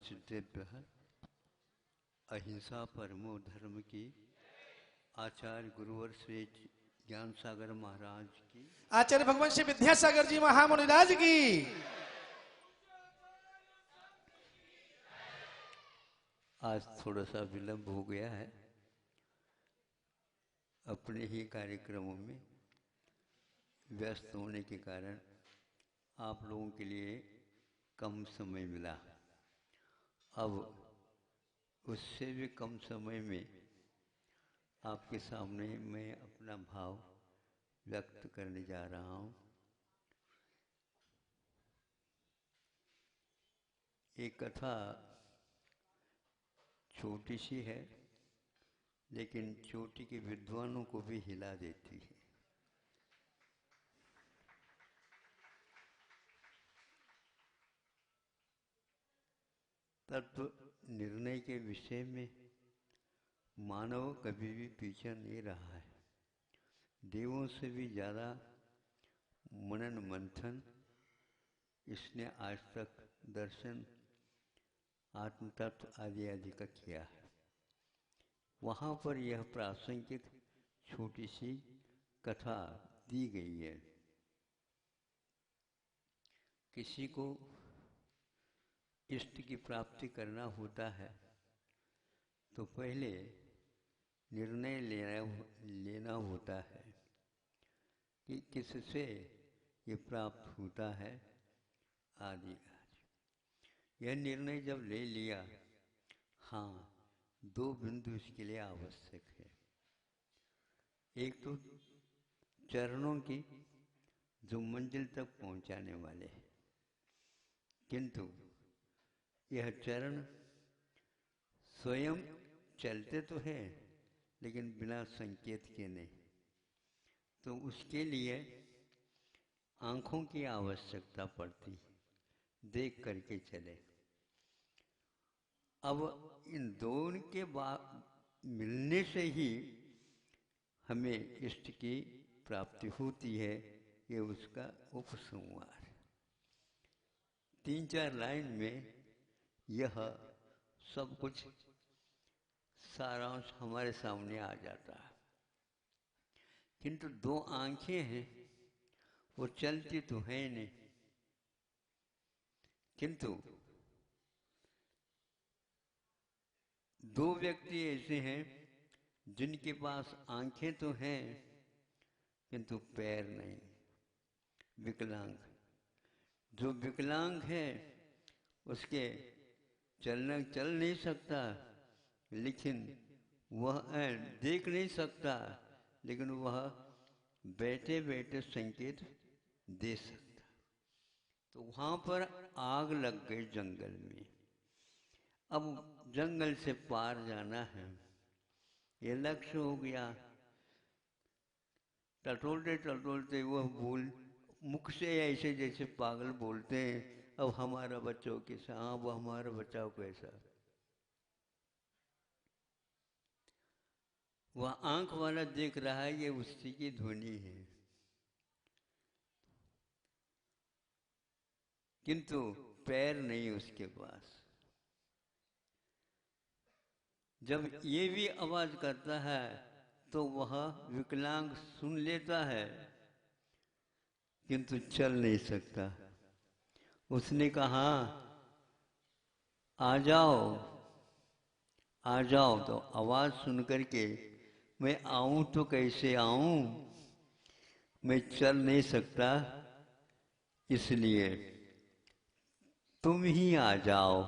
चित्तेभ्यः अहिंसा परमो धर्म की आचार्य गुरुवर श्री ज्ञान सागर महाराज की, आचार्य भगवान श्री विद्यासागर जी महामुनिराज की। आज थोड़ा सा विलंब हो गया है। अपने ही कार्यक्रमों में व्यस्त होने के कारण आप लोगों के लिए कम समय मिला। अब उससे भी कम समय में आपके सामने मैं अपना भाव व्यक्त करने जा रहा हूँ। एक कथा छोटी सी है, लेकिन चोटी के विद्वानों को भी हिला देती है। तत्व निर्णय के विषय में मानव कभी भी पीछे नहीं रहा है। देवों से भी ज़्यादा मनन मंथन इसने आज तक दर्शन, आत्म तत्व आदि आदि का किया है। वहाँ पर यह प्रासंगिक छोटी सी कथा दी गई है। किसी को इष्ट की प्राप्ति करना होता है तो पहले निर्णय लेना होता है कि किससे ये प्राप्त होता है आदि आदि। यह निर्णय जब ले लिया, हाँ, दो बिंदु इसके लिए आवश्यक है। एक तो चरणों की जो मंजिल तक पहुंचाने वाले हैं, किंतु यह चरण स्वयं चलते तो हैं लेकिन बिना संकेत के नहीं। तो उसके लिए आँखों की आवश्यकता पड़ती, देख करके चले। अब इन दोनों के बाद मिलने से ही हमें इष्ट की प्राप्ति होती है। ये उसका उपसंहार। 3-4 लाइन में यह सब कुछ सारांश हमारे सामने आ जाता है। किंतु दो आंखें हैं, वो चलती तो है नहीं, किंतु दो व्यक्ति ऐसे हैं जिनके पास आंखें तो हैं किंतु पैर नहीं, विकलांग। जो विकलांग है उसके चलना चल नहीं सकता, लेकिन वह देख नहीं सकता, लेकिन वह बैठे बैठे संकेत दे सकता। तो वहाँ पर आग लग गई जंगल में। अब जंगल से पार जाना है, ये लक्ष्य हो गया। टटोलते टटोलते वह बोल, मुख से ऐसे जैसे पागल बोलते हैं, अब हमारा बचाओ कैसा, हाँ वो हमारा बचाओ कैसा। वह आंख वाला देख रहा है, ये उसी की ध्वनि है, किंतु पैर नहीं उसके पास। जब ये भी आवाज करता है तो वह विकलांग सुन लेता है, किंतु चल नहीं सकता। उसने कहा आ जाओ आ जाओ, तो आवाज सुन करके मैं आऊं तो कैसे आऊं, मैं चल नहीं सकता, इसलिए तुम ही आ जाओ।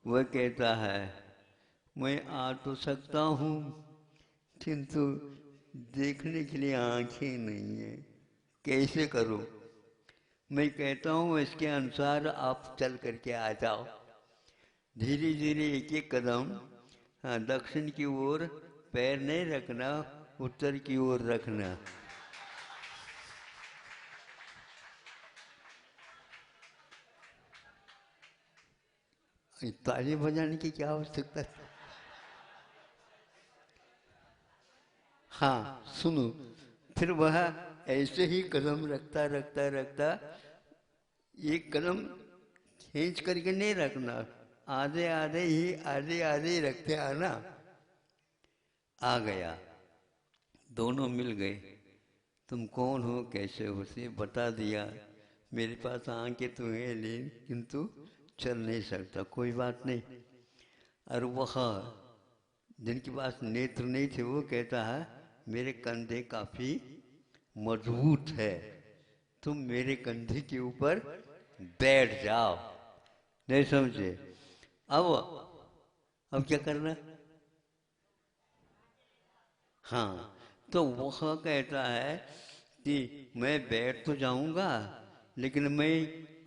वह कहता है मैं आ तो सकता हूं, किंतु देखने के लिए आंखें नहीं है, कैसे करूं। मैं कहता हूं इसके अनुसार आप चल करके आ जाओ। धीरे धीरे एक एक कदम, हाँ, दक्षिण की ओर पैर नहीं रखना, उत्तर की ओर रखना। ताली बजाने की क्या आवश्यकता है। हाँ सुनो, फिर वह ऐसे ही कदम रखता रखता रखता एक कदम खींच करके नहीं रखना, आधे आधे ही रखते आना। आ गया, दोनों मिल गए। तुम कौन हो, कैसे हो, से बता दिया। मेरे पास आंखें तो है लेकिन किंतु चल नहीं सकता, कोई बात नहीं। और वह जिनके पास नेत्र नहीं थे वो कहता है मेरे कंधे काफी मजबूत है, तुम मेरे कंधे के ऊपर बैठ जाओ। नहीं समझे? अब क्या करना? हाँ, तो वह कहता है कि मैं बैठ तो जाऊंगा लेकिन मैं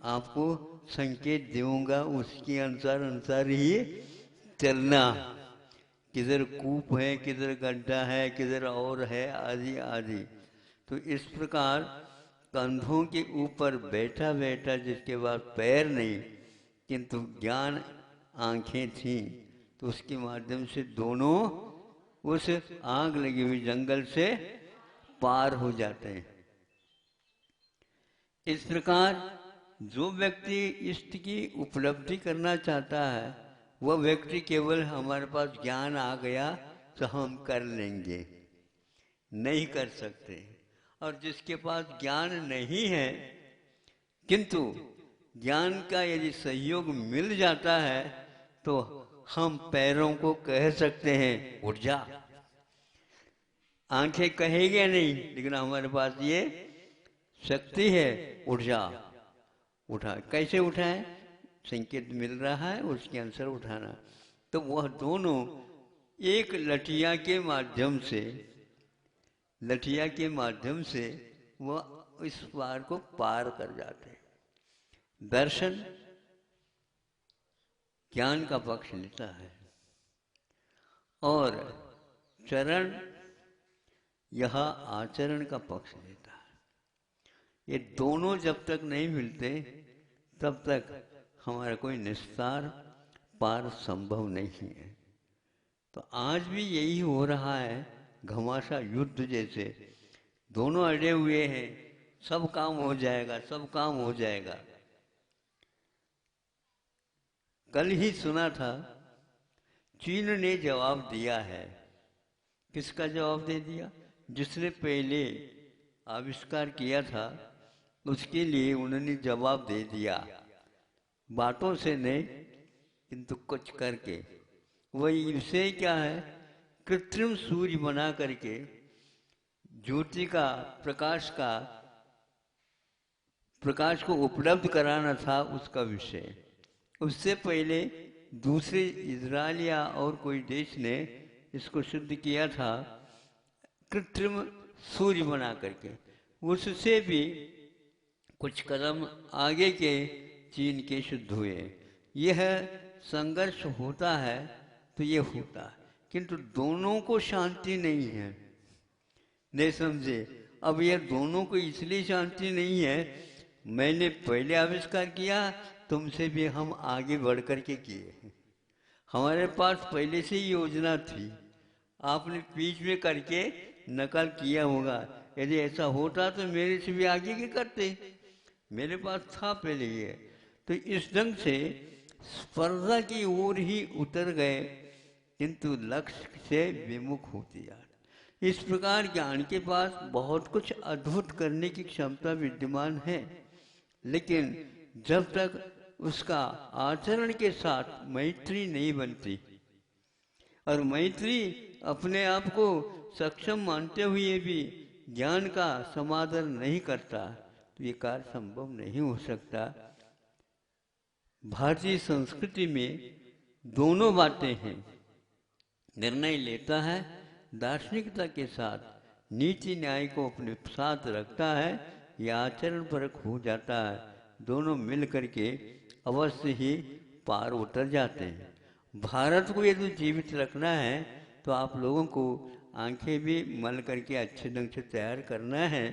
आपको संकेत दूंगा, उसके अनुसार अनुसार ही चलना। किधर कूप है, किधर गड्ढा है, किधर और है, आदि आदि। तो इस प्रकार कंधों के ऊपर बैठा बैठा, जिसके पास पैर नहीं किंतु ज्ञान आंखें थीं, तो उसके माध्यम से दोनों उस आग लगी हुई जंगल से पार हो जाते हैं। इस प्रकार जो व्यक्ति इष्ट की उपलब्धि करना चाहता है वह व्यक्ति केवल हमारे पास ज्ञान आ गया तो हम कर लेंगे, नहीं कर सकते। और जिसके पास ज्ञान नहीं है किंतु ज्ञान का यदि सहयोग मिल जाता है तो हम पैरों को कह सकते हैं उठ जा। आंखें कहेंगे नहीं लेकिन हमारे पास ये शक्ति है, उठ जा। उठा, कैसे उठाए? संकेत मिल रहा है उसके अनुसार उठाना। तो वह दोनों एक लठिया के माध्यम से वह इस पार को पार कर जाते हैं। दर्शन ज्ञान का पक्ष लेता है और चरण यह आचरण का पक्ष लेता है। ये दोनों जब तक नहीं मिलते तब तक हमारा कोई निस्तार पार संभव नहीं है। तो आज भी यही हो रहा है, घमासान युद्ध जैसे दोनों अड़े हुए हैं, सब काम हो जाएगा, सब काम हो जाएगा। कल ही सुना था चीन ने जवाब दिया है। किसका जवाब दे दिया? जिसने पहले आविष्कार किया था उसके लिए उन्होंने जवाब दे दिया, बातों से नहीं किंतु कुछ करके। वही विषय क्या है? कृत्रिम सूर्य बना करके ज्योति का प्रकाश को उपलब्ध कराना था उसका विषय। उससे पहले दूसरे इजराइल या और कोई देश ने इसको सिद्ध किया था कृत्रिम सूर्य बना करके। उससे भी कुछ कदम आगे के चीन के सिद्ध हुए। यह संघर्ष होता है तो ये होता है किंतु दोनों को शांति नहीं है। नहीं समझे? अब ये दोनों को इसलिए शांति नहीं है, मैंने पहले आविष्कार किया, तुमसे भी हम आगे बढ़ कर के किए। हमारे पास पहले से ही योजना थी, आपने बीच में करके नकल किया होगा। यदि ऐसा होता तो मेरे से भी आगे के करते, मेरे पास था पहले ये। तो इस ढंग से स्पर्धा की ओर ही उतर गए किंतु लक्ष्य से विमुख होती जा रही। इस प्रकार ज्ञान के पास बहुत कुछ अद्भुत करने की क्षमता विद्यमान है, लेकिन जब तक उसका आचरण के साथ मैत्री नहीं बनती और मैत्री अपने आप को सक्षम मानते हुए भी ज्ञान का समादर नहीं करता तो ये कार्य संभव नहीं हो सकता। भारतीय संस्कृति में दोनों बातें हैं। निर्णय लेता है दार्शनिकता के साथ, नीति न्याय को अपने साथ रखता है या आचरण परक हो जाता है। दोनों मिल करके अवश्य ही पार उतर जाते हैं। भारत को यदि जीवित रखना है तो आप लोगों को आंखें भी मल करके अच्छे ढंग से तैयार करना है।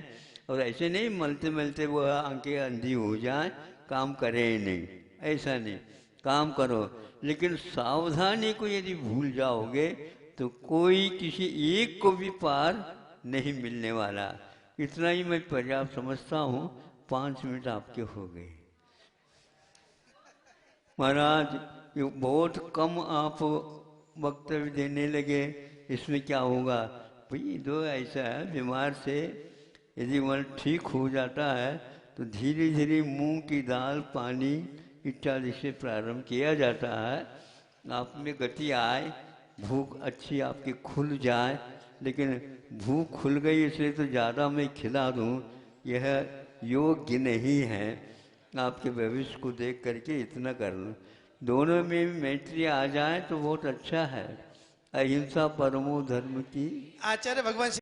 और ऐसे नहीं मलते मलते वो आंखें अंधी हो जाए, काम करे ही नहीं, ऐसा नहीं। काम करो लेकिन सावधानी को यदि भूल जाओगे तो कोई किसी एक को भी पार नहीं मिलने वाला। इतना ही मैं पर्याप्त समझता हूँ। 5 मिनट आपके हो गए। महाराज ये बहुत कम आप वक्तव्य देने लगे, इसमें क्या होगा? भाई दो ऐसा है, बीमार से यदि मन ठीक हो जाता है तो धीरे धीरे मूंग की दाल, पानी इत्यादि से प्रारंभ किया जाता है। आप में गति आए, भूख अच्छी आपकी खुल जाए, लेकिन भूख खुल गई इसलिए तो ज़्यादा मैं खिला दूँ, यह योग्य नहीं है। आपके भविष्य को देख करके इतना कर लो, दोनों में मैत्री आ जाए तो बहुत अच्छा है। अहिंसा परमो धर्म की। आचार्य भगवान